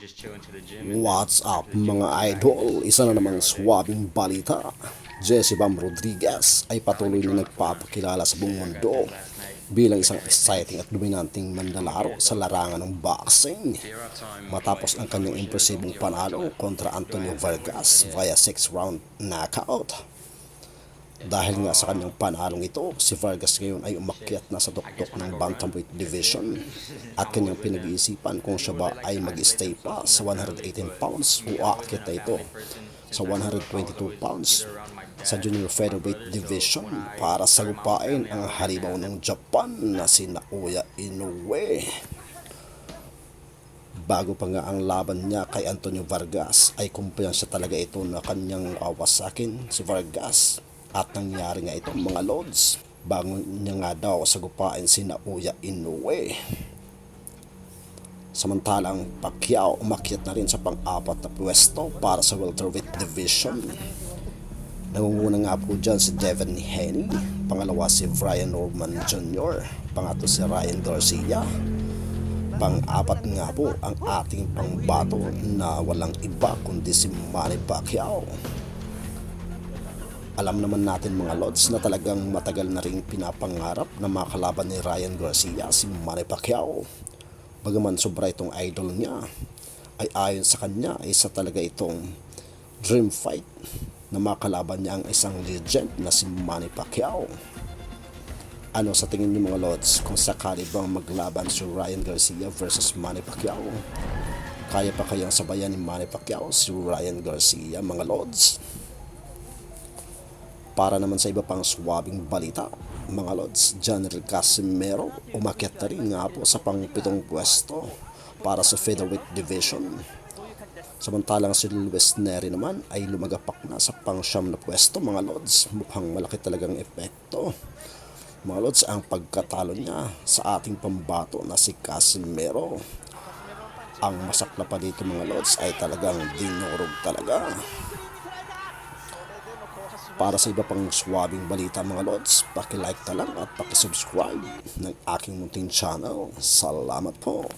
Just chilling to the gym and What's up after the gym mga go back idol? Isa na sit namang here all day. swabing balita. Jesse Bam Rodriguez ay I like patuloy to draw na on the forearm. nagpapakilala sa buong Yesterday I got mundo that last night. bilang I isang got hit exciting twice. at dominanteng I'm gonna get manlalaro it sa though. larangan ng boxing. Zero time Matapos ang like kanyang unfortunate result. impresibong You have life to panalo live. kontra Go Antonio ahead. Vargas Yeah. via 6-round knockout. Dahil nga sa kanyang panalong ito, si Vargas ngayon ay umakyat na sa I guess tuktok when I ng go run, bantamweight that's it. division at I'm always kanyang with them. pinag-iisipan kung siya I ba always like ay to mag-stay isolate pa themselves sa from their family, 118 but pounds o me, I've always aakyat been na a ito family person sa since I grew up. I was 122 always pounds either around my sa dad junior or my featherweight brother. So division when I para started my own sagupain family, I ang was like, halimaw nah. ng Japan na si Naoya Inoue. Bago pa nga ang laban niya kay Antonio Vargas ay kumpiyansa talaga ito na kanyang wawasakin si Vargas. At nangyari nga ito mga lods. Bago niya nga daw sagupain si Naoya Inoue. Samantalang Pacquiao umakyat na rin sa pang-apat na pwesto para sa welterweight division. Nangunguna nga po dyan si Devin Haney, pangalawa si Brian Norman Jr., pangatlo si Ryan Garcia, pang-apat nga po ang ating pangbato na walang iba kundi si Manny Pacquiao. Alam naman natin mga lods na talagang matagal na rin pinapangarap na makalaban ni Ryan Garcia si Manny Pacquiao. Bagaman sobra itong idol niya, ay ayon sa kanya isa talaga itong dream fight na makalaban niya ang isang legend na si Manny Pacquiao. Ano sa tingin niyo mga lods kung sakali bang maglaban si Ryan Garcia versus Manny Pacquiao? Kaya pa kayang sabayan ni Manny Pacquiao si Ryan Garcia mga lods? Para naman sa iba pang swabing balita, mga lods, General Casimero umakyat na rin nga po sa pang-pitong pwesto para sa featherweight division. Samantalang si Luis Neri naman ay lumagapak na sa pang-siyam na pwesto mga lods. Mukhang malaki talagang epekto. Mga lods, ang pagkatalo niya sa ating pambato na si Casimero. Ang masakla pa dito mga lods ay talagang dinurog talaga. Para sa iba pang swabing balita mga lods, paki-like na lang at paki-subscribe ng aking munting channel. Salamat po.